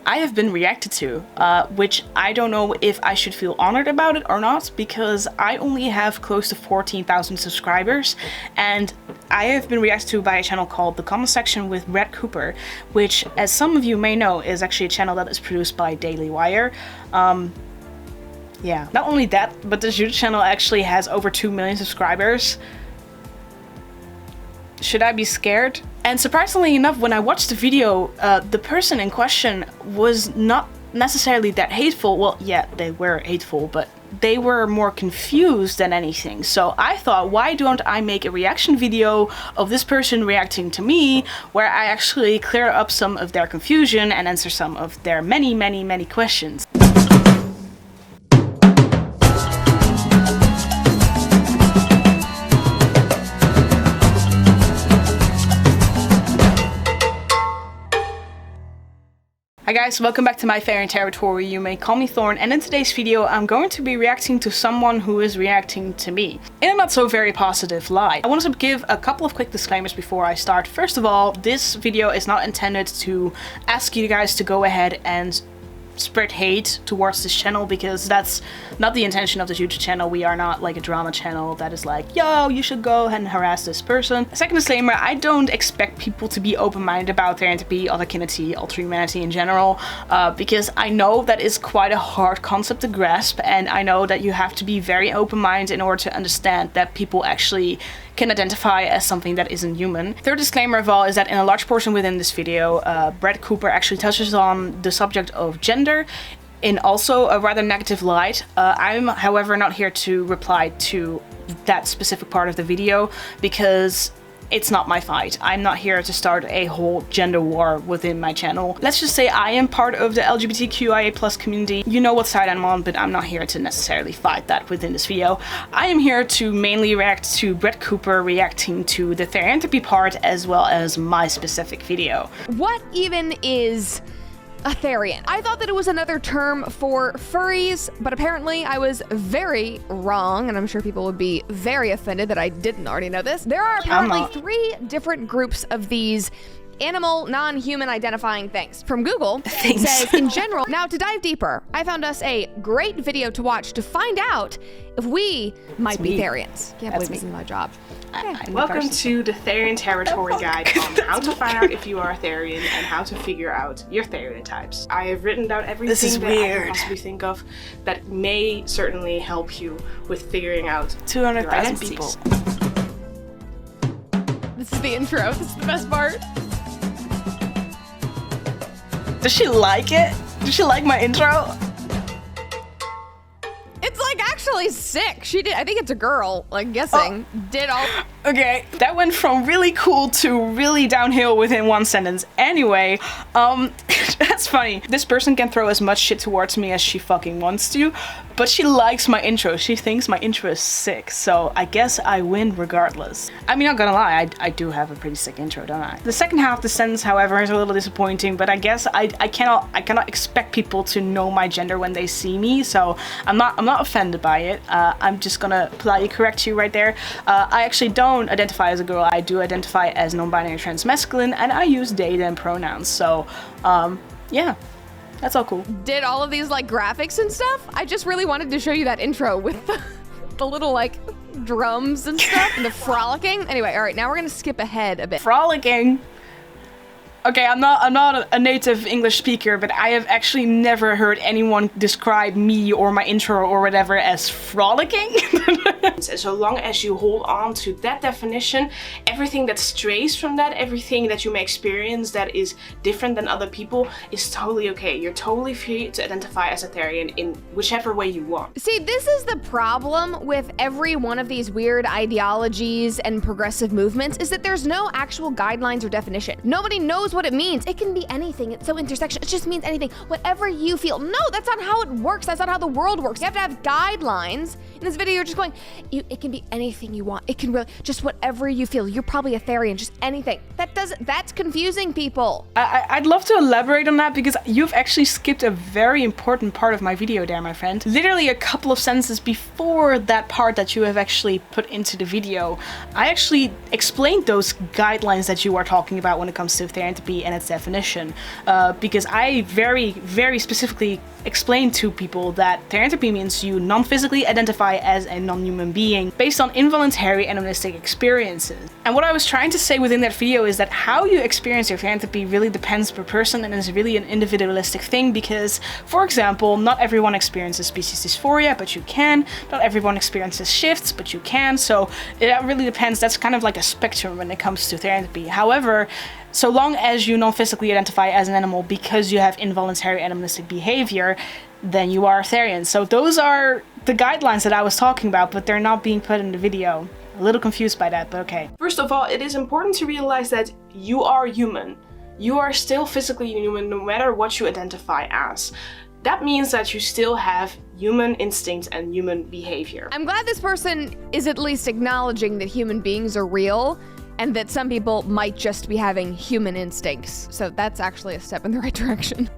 I have been reacted to, which I don't know if I should feel honored about it or not, because I only have close to 14,000 subscribers, and I have been reacted to by a channel called The Comment Section with Brett Cooper, which, as some of you may know, is actually a channel that is produced by Daily Wire. Yeah, not only that, but this YouTube channel actually has over 2 million subscribers. Should I be scared? And surprisingly enough, when I watched the video, the person in question was not necessarily that hateful. Well, yeah, they were hateful, but they were more confused than anything. So I thought, why don't I make a reaction video of this person reacting to me, where I actually clear up some of their confusion and answer some of their many questions. Hi guys, welcome back to my Therianthropy. You may call me Thorn, and in today's video I'm going to be reacting to someone who is reacting to me in a not so very positive light. I wanted to give a couple of quick disclaimers before I start. First of all, this video is not intended to ask you guys to go ahead and spread hate towards this channel, because that's not the intention of this YouTube channel. We are not like a drama channel that is like, yo, you should go ahead and harass this person. Second disclaimer, I don't expect people to be open-minded about Therianthropy, autokinity, ultra humanity in general, because I know that is quite a hard concept to grasp, and I know that you have to be very open-minded in order to understand that people actually can identify as something that isn't human. Third disclaimer of all is that in a large portion within this video, Brett Cooper actually touches on the subject of gender in also a rather negative light. I'm, however, not here to reply to that specific part of the video, because it's not my fight. I'm not here to start a whole gender war within my channel. Let's just say I am part of the LGBTQIA+ community. You know what side I'm on, but I'm not here to necessarily fight that within this video. I am here to mainly react to Brett Cooper reacting to the Therianthropy part, as well as my specific video. What even is a Therian? I thought that it was another term for furries, but apparently I was very wrong, and I'm sure people would be very offended that I didn't already know this. There are apparently 3 different groups of these animal, non-human identifying things. From Google, it says, in general. Now, to dive deeper, I found us a great video to watch to find out if we might be Therians. Can't believe this is my job. Welcome to the Therianthropy guide on how to find out if you are a Therian and how to figure out your Therian types. I have written down everything that I can possibly think of that may certainly help you with figuring out 200,000 people. This is the intro. This is the best part. Does she like it? Does she like my intro? It's like actually sick. She did, I think it's a girl, like guessing, did all. Okay, that went from really cool to really downhill within one sentence. Anyway, that's funny. This person can throw as much shit towards me as she fucking wants to, but she likes my intro. She thinks my intro is sick, so I guess I win regardless. I mean, not gonna lie, I do have a pretty sick intro, don't I? The second half of the sentence, however, is a little disappointing, but I guess I cannot expect people to know my gender when they see me, so I'm not offended by it. I'm just gonna politely correct you right there. I actually don't identify as a girl. I do identify as non-binary transmasculine, and I use they them pronouns, so yeah, that's all cool. Did all of these like graphics and stuff? I just really wanted to show you that intro with the little like drums and stuff and the frolicking. Anyway, all right, now we're gonna skip ahead a bit. Frolicking? Okay, I'm not a native English speaker, but I have actually never heard anyone describe me or my intro or whatever as frolicking. And so long as you hold on to that definition, everything that strays from that, everything that you may experience that is different than other people is totally okay. You're totally free to identify as a Therian in whichever way you want. See, this is the problem with every one of these weird ideologies and progressive movements, is that there's no actual guidelines or definition. Nobody knows what it means. It can be anything. It's so intersectional. It just means anything. Whatever you feel. No, that's not how it works. That's not how the world works. You have to have guidelines. In this video, you're just going, it can be anything you want. It can really, just whatever you feel. You're probably a Therian, just anything. That's confusing people. I'd love to elaborate on that because you've actually skipped a very important part of my video there, my friend. Literally a couple of sentences before that part that you have actually put into the video, I actually explained those guidelines that you are talking about when it comes to Therianthropy and its definition. Because I very, very specifically explained to people that Therianthropy means you non-physically identify as a non-human being based on involuntary animalistic experiences. And what I was trying to say within that video is that how you experience your Therianthropy really depends per person and is really an individualistic thing because, for example, not everyone experiences species dysphoria, but you can. Not everyone experiences shifts, but you can. So it really depends. That's kind of like a spectrum when it comes to Therianthropy. However, so long as you non-physically identify as an animal because you have involuntary animalistic behavior, then you are a Therian. So those are the guidelines that I was talking about, but they're not being put in the video. A little confused by that, but okay. First of all, it is important to realize that you are human. You are still physically human no matter what you identify as. That means that you still have human instincts and human behavior. I'm glad this person is at least acknowledging that human beings are real and that some people might just be having human instincts. So that's actually a step in the right direction.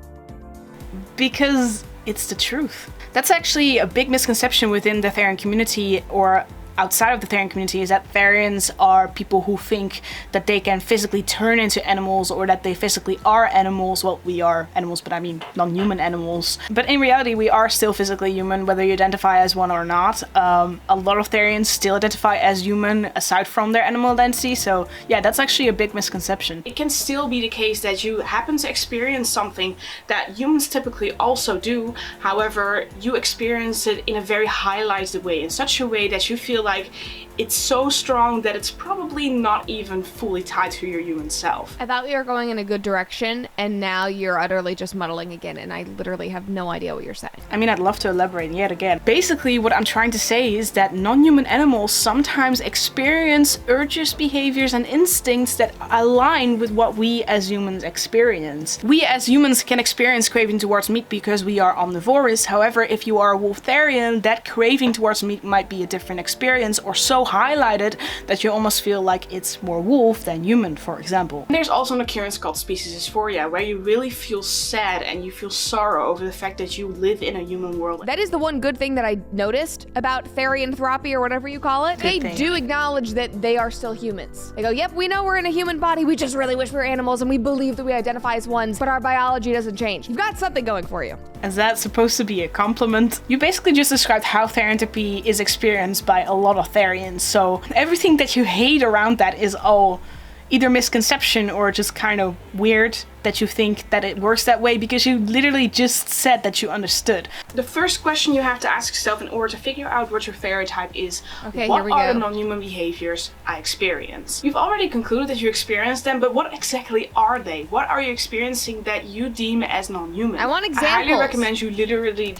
Because it's the truth. That's actually a big misconception within the Therian community, or outside of the Therian community, is that Therians are people who think that they can physically turn into animals or that they physically are animals. Well, we are animals, but I mean non-human animals. But in reality, we are still physically human, whether you identify as one or not. A lot of Therians still identify as human aside from their animal identity. So yeah, that's actually a big misconception. It can still be the case that you happen to experience something that humans typically also do. However, you experience it in a very highlighted way, in such a way that you feel like it's so strong that it's probably not even fully tied to your human self. I thought we were going in a good direction, and now you're utterly just muddling again, and I literally have no idea what you're saying. I mean, I'd love to elaborate yet again. Basically, what I'm trying to say is that non-human animals sometimes experience urges, behaviors, and instincts that align with what we as humans experience. We as humans can experience craving towards meat because we are omnivorous. However, if you are a wolf Therian, that craving towards meat might be a different experience, or so highlighted that you almost feel like it's more wolf than human, for example. And there's also an occurrence called species dysphoria, where you really feel sad and you feel sorrow over the fact that you live in a human world. That is the one good thing that I noticed about Therianthropy, or whatever you call it. They do acknowledge that they are still humans. They go, yep, we know we're in a human body, we just really wish we were animals and we believe that we identify as ones, but our biology doesn't change. You've got something going for you. Is that supposed to be a compliment? You basically just described how Therianthropy is experienced by a lot of Therians, so everything that you hate around that is all either misconception or just kind of weird that you think that it works that way, because you literally just said that you understood. The first question you have to ask yourself in order to figure out what your stereotype is, okay, what are the non-human behaviors I experience? You've already concluded that you experience them, but what exactly are they? What are you experiencing that you deem as non-human? I want examples. I highly recommend you literally...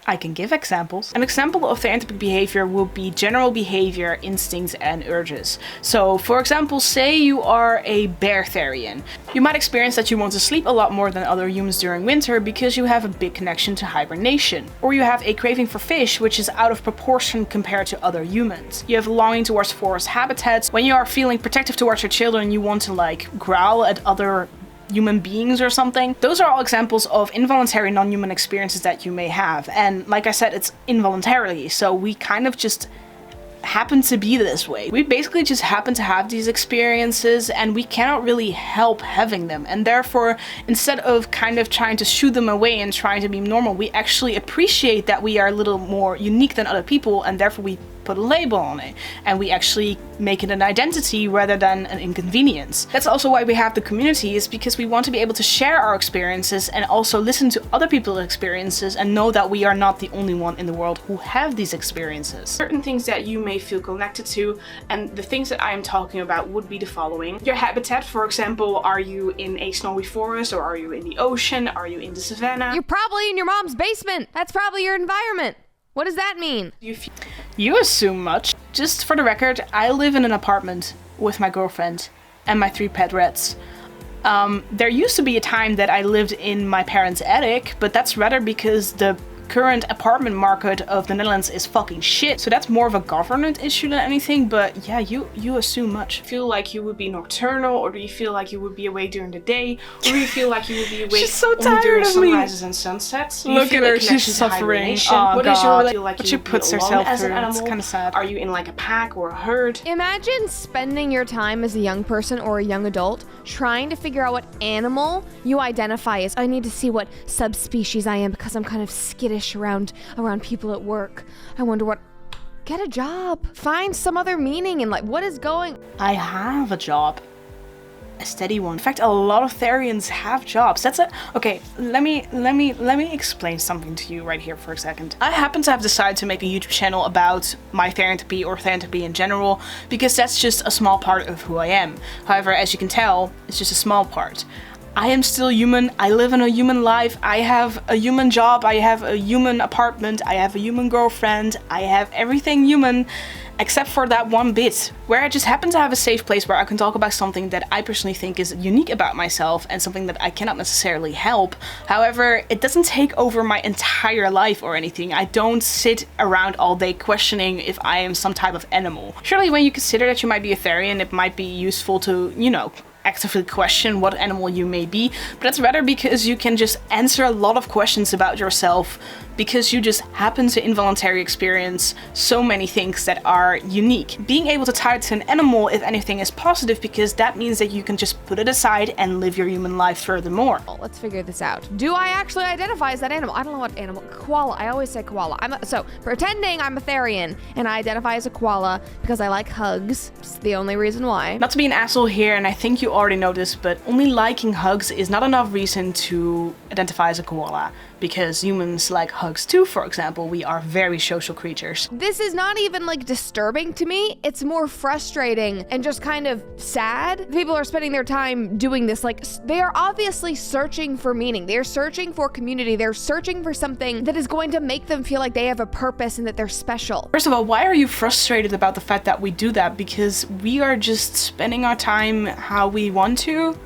I can give examples. An example of Therianthropic behavior would be general behavior, instincts, and urges. So, for example, say you are a bear Therian. You might experience that you want to sleep a lot more than other humans during winter because you have a big connection to hibernation. Or you have a craving for fish, which is out of proportion compared to other humans. You have a longing towards forest habitats. When you are feeling protective towards your children, you want to like growl at other human beings or something. Those are all examples of involuntary non-human experiences that you may have. And like I said, it's involuntarily, so we kind of just happen to be this way. We basically just happen to have these experiences and we cannot really help having them. And therefore, instead of kind of trying to shoo them away and trying to be normal, we actually appreciate that we are a little more unique than other people, and therefore we put a label on it and we actually make it an identity rather than an inconvenience. That's also why we have the community, is because we want to be able to share our experiences and also listen to other people's experiences and know that we are not the only one in the world who have these experiences. Certain things that you may feel connected to, and the things that I am talking about would be the following. Your habitat, for example, are you in a snowy forest, or are you in the ocean? Are you in the savannah? You're probably in your mom's basement. That's probably your environment. What does that mean? You assume much. Just for the record, I live in an apartment with my girlfriend and my 3 pet rats. There used to be a time that I lived in my parents' attic, but that's rather because the current apartment market of the Netherlands is fucking shit. So that's more of a government issue than anything. But yeah, you assume much. Feel like you would be nocturnal, or do you feel like you would be awake during the day, or do you feel like you would be awake She's so only tired during of sunrises and sunsets? Look at her, she's suffering. Oh, what is your relationship? what she puts herself through? It's kind of sad. Are you in like a pack or a herd? Imagine spending your time as a young person or a young adult trying to figure out what animal you identify as. I need to see what subspecies I am because I'm kind of skittish around people at work. I wonder what... Get a job. Find some other meaning in life. What is going... I have a job. A steady one. In fact, a lot of Therians have jobs. That's it. Okay, let me explain something to you right here for a second. I happen to have decided to make a YouTube channel about my Therianthropy or Therianthropy in general, because that's just a small part of who I am. However, as you can tell, it's just a small part. I am still human. I live in a human life. I have a human job. I have a human apartment. I have a human girlfriend. I have everything human except for that one bit where I just happen to have a safe place where I can talk about something that I personally think is unique about myself and something that I cannot necessarily help. However, it doesn't take over my entire life or anything. I don't sit around all day questioning if I am some type of animal. Surely when you consider that you might be a Therian, it might be useful to, you know, actively question what animal you may be, but that's rather because you can just answer a lot of questions about yourself because you just happen to involuntarily experience so many things that are unique. Being able to tie it to an animal, if anything, is positive because that means that you can just put it aside and live your human life furthermore. Let's figure this out. Do I actually identify as that animal? I don't know what animal. Koala. I always say koala. So pretending I'm a Therian and I identify as a koala because I like hugs. It's the only reason why. Not to be an asshole here, and I think you already know this, but only liking hugs is not enough reason to identify as a koala. Because humans like hugs too, for example. We are very social creatures. This is not even like disturbing to me. It's more frustrating and just kind of sad. People are spending their time doing this. Like, they are obviously searching for meaning. They're searching for community. They're searching for something that is going to make them feel like they have a purpose and that they're special. First of all, why are you frustrated about the fact that we do that? Because we are just spending our time how we want to,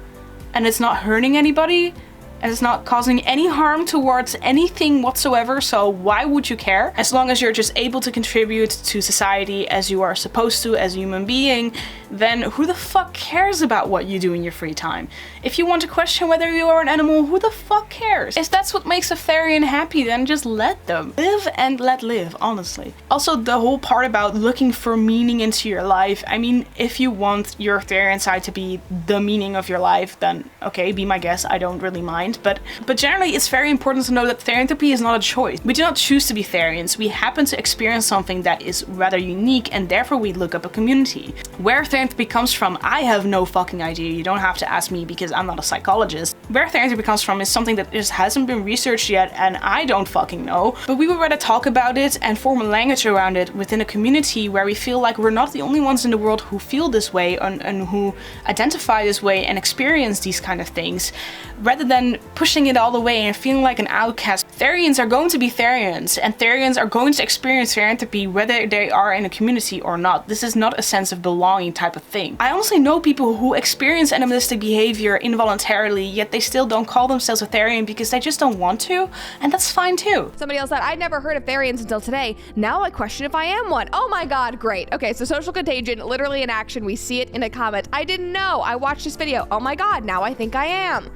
and it's not hurting anybody. And it's not causing any harm towards anything whatsoever, so why would you care? As long as you're just able to contribute to society as you are supposed to as a human being, then who the fuck cares about what you do in your free time? If you want to question whether you are an animal, who the fuck cares? If that's what makes a Therian happy, then just let them. Live and let live, honestly. Also, the whole part about looking for meaning into your life, I mean, if you want your Therian side to be the meaning of your life, then okay, be my guest, I don't really mind. But generally, it's very important to know that Therianthropy is not a choice. We do not choose to be Therians. We happen to experience something that is rather unique, and therefore we look up a community. Where Therianthropy comes from, I have no fucking idea. You don't have to ask me because I'm not a psychologist. Where Therianthropy comes from is something that just hasn't been researched yet, and I don't fucking know. But we would rather talk about it and form a language around it within a community where we feel like we're not the only ones in the world who feel this way and who identify this way and experience these kind of things, rather than pushing it all the way and feeling like an outcast. Therians are going to be Therians, and Therians are going to experience Therianthropy whether they are in a community or not. This is not a sense of belonging type of thing. I honestly know people who experience animalistic behavior involuntarily, yet they still don't call themselves a Therian because they just don't want to, and that's fine too. Somebody else said, I'd never heard of Therians until today. Now I question if I am one. Oh my god, great. Okay, so social contagion, literally in action. We see it in a comment. I didn't know. I watched this video. Oh my god, now I think I am.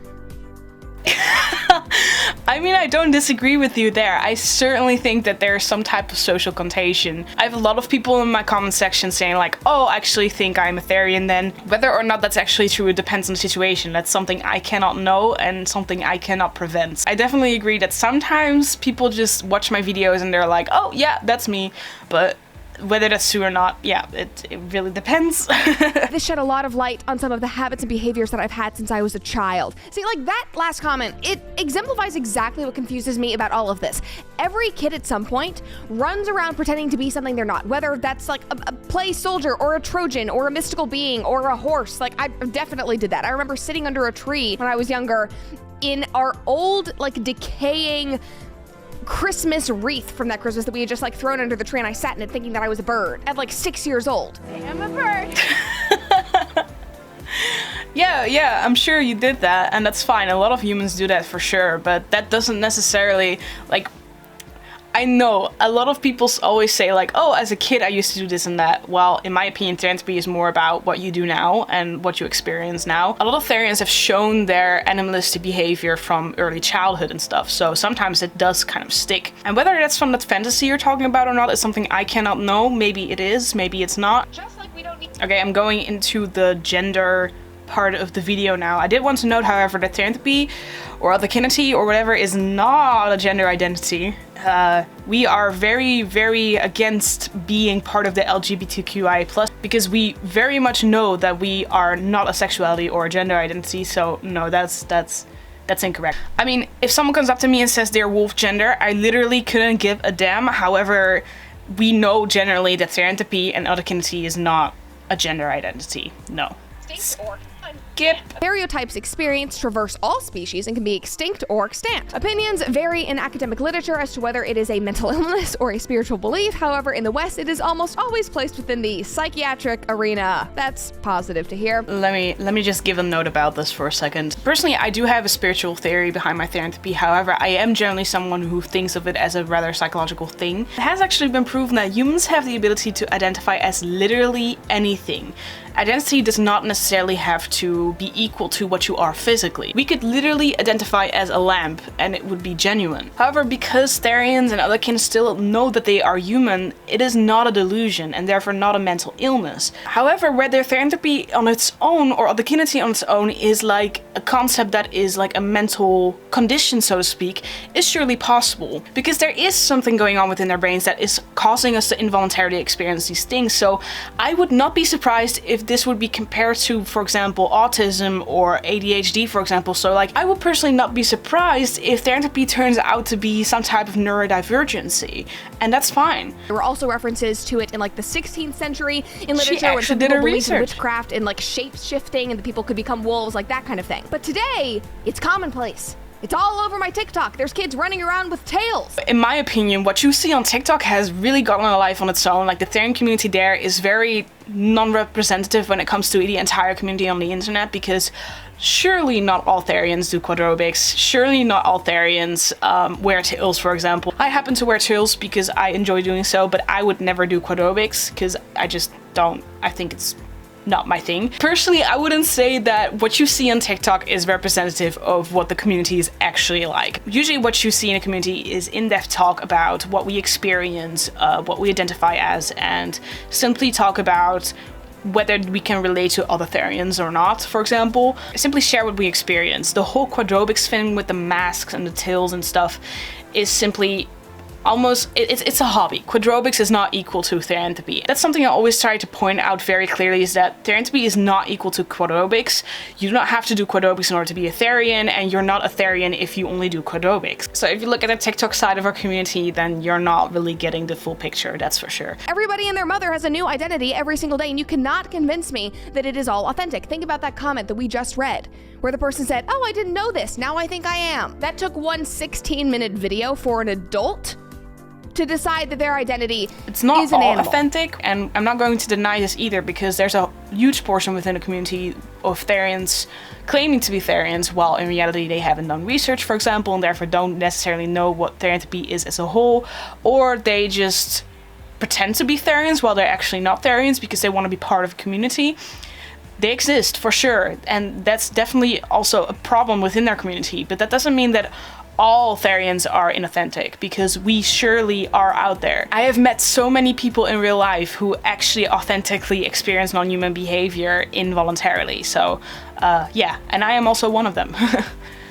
I mean, I don't disagree with you there. I certainly think that there's some type of social contagion. I have a lot of people in my comment section saying like, oh, I actually think I'm a Therian then. Whether or not that's actually true, it depends on the situation. That's something I cannot know and something I cannot prevent. I definitely agree that sometimes people just watch my videos and they're like, oh yeah, that's me. But whether that's true or not, yeah, it really depends. This shed a lot of light on some of the habits and behaviors that I've had since I was a child. See, like that last comment, it exemplifies exactly what confuses me about all of this. Every kid at some point runs around pretending to be something they're not, whether that's like a play soldier or a Trojan or a mystical being or a horse. Like, I definitely did that. I remember sitting under a tree when I was younger in our old, like, decaying Christmas wreath from that Christmas that we had just like thrown under the tree, and I sat in it thinking that I was a bird at like 6 years old. I am a bird. Yeah, I'm sure you did that, and that's fine. A lot of humans do that for sure, but that doesn't necessarily, like, I know a lot of people always say like, oh, as a kid I used to do this and that. Well, in my opinion, Therianthropy is more about what you do now and what you experience now. A lot of Therians have shown their animalistic behavior from early childhood and stuff, so sometimes it does kind of stick. And whether that's from that fantasy you're talking about or not is something I cannot know. Maybe it is, maybe it's not. Just like we don't need. Okay, I'm going into the gender part of the video now. I did want to note, however, that Therianthropy or otherkinity or whatever is not a gender identity. We are very, very against being part of the LGBTQIA+, because we very much know that we are not a sexuality or a gender identity, so no, that's incorrect. I mean, if someone comes up to me and says they're wolf gender, I literally couldn't give a damn. However, we know generally that Therianthropy and otherkinity is not a gender identity. No. Skip. Stereotypes experience traverse all species and can be extinct or extant. Opinions vary in academic literature as to whether it is a mental illness or a spiritual belief. However, in the West, it is almost always placed within the psychiatric arena. That's positive to hear. Let me just give a note about this for a second. Personally, I do have a spiritual theory behind my Therianthropy. However, I am generally someone who thinks of it as a rather psychological thing. It has actually been proven that humans have the ability to identify as literally anything. Identity does not necessarily have to be equal to what you are physically. We could literally identify as a lamp and it would be genuine. However, because Therians and otherkin still know that they are human, it is not a delusion and therefore not a mental illness. However, whether Therianthropy on its own or otherkinity on its own is like a concept that is like a mental condition, so to speak, is surely possible. Because there is something going on within their brains that is causing us to involuntarily experience these things. So I would not be surprised if this would be compared to, for example, autism or ADHD, for example. So like, I would personally not be surprised if Therianthropy turns out to be some type of neurodivergency, and that's fine. There were also references to it in like the 16th century in literature, She actually did her research. In witchcraft and like shape shifting, and the people could become wolves, like that kind of thing. But today, it's commonplace. It's all over my TikTok. There's kids running around with tails. In my opinion, what you see on TikTok has really gotten a life on its own. Like, the Therian community there is very non-representative when it comes to the entire community on the internet, because surely not all Therians do quadrobics. Surely not all Therians wear tails, for example. I happen to wear tails because I enjoy doing so, but I would never do quadrobics because I just don't. I think it's not my thing. Personally, I wouldn't say that what you see on TikTok is representative of what the community is actually like. Usually what you see in a community is in-depth talk about what we experience, what we identify as, and simply talk about whether we can relate to other Therians or not, for example. Simply share what we experience. The whole quadrobics thing with the masks and the tails and stuff is simply almost, it's a hobby. Quadrobics is not equal to Therianthropy. That's something I always try to point out very clearly, is that Therianthropy is not equal to quadrobics. You do not have to do quadrobics in order to be a Therian, and you're not a Therian if you only do quadrobics. So if you look at the TikTok side of our community, then you're not really getting the full picture, that's for sure. Everybody and their mother has a new identity every single day, and you cannot convince me that it is all authentic. Think about that comment that we just read, where the person said, "Oh, I didn't know this, now I think I am." That took one 16-minute video for an adult to decide that their identity it's not is an all animal. Authentic, and I'm not going to deny this either, because there's a huge portion within the community of Therians claiming to be Therians, while in reality they haven't done research, for example, and therefore don't necessarily know what Therianthropy is as a whole, or they just pretend to be Therians while they're actually not Therians because they want to be part of a community. They exist, for sure, and that's definitely also a problem within their community, but that doesn't mean that all Therians are inauthentic, because we surely are out there. I have met so many people in real life who actually authentically experience non-human behavior involuntarily, so yeah, and I am also one of them.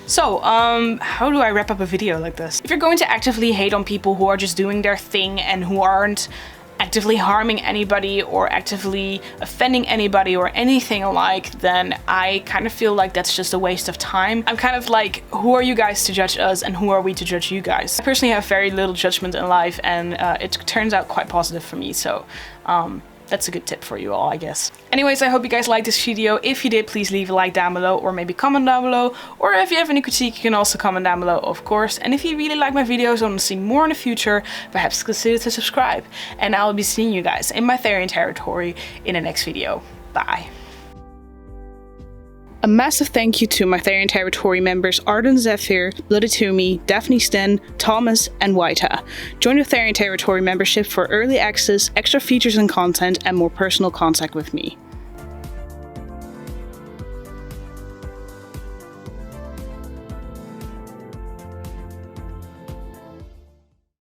So, how do I wrap up a video like this? If you're going to actively hate on people who are just doing their thing and who aren't actively harming anybody or actively offending anybody or anything alike, then I kind of feel like that's just a waste of time. I'm kind of like, who are you guys to judge us and who are we to judge you guys? I personally have very little judgment in life, and it turns out quite positive for me, so that's a good tip for you all, I guess. Anyways, I hope you guys liked this video. If you did, please leave a like down below, or maybe comment down below. Or if you have any critique, you can also comment down below, of course. And if you really like my videos and want to see more in the future, perhaps consider to subscribe. And I'll be seeing you guys in my Therian territory in the next video. Bye. A massive thank you to my Therianthropy members Arden Zephyr, Bloody Toomey, Daphne Sten, Thomas, and Waita. Join the Therianthropy membership for early access, extra features and content, and more personal contact with me.